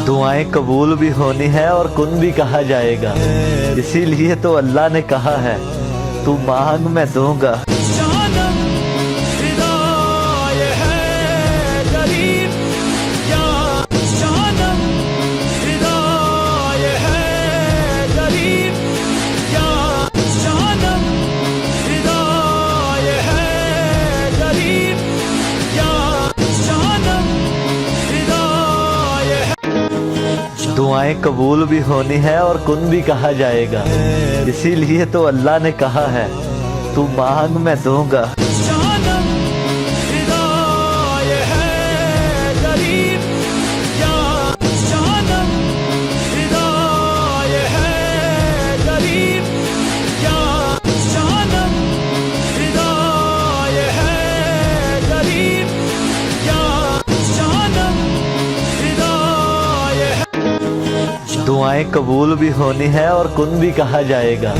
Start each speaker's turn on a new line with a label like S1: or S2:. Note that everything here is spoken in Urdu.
S1: دعائیں قبول بھی ہونی ہے اور کن بھی کہا جائے گا، اسی لیے تو اللہ نے کہا ہے تو مانگ میں دوں گا۔ دعائیں قبول بھی ہونی ہے اور کن بھی کہا جائے گا، اسی لیے تو اللہ نے کہا ہے تو مانگ میں دوں گا۔ دعائیں قبول بھی ہونی ہے اور کن بھی کہا جائے گا۔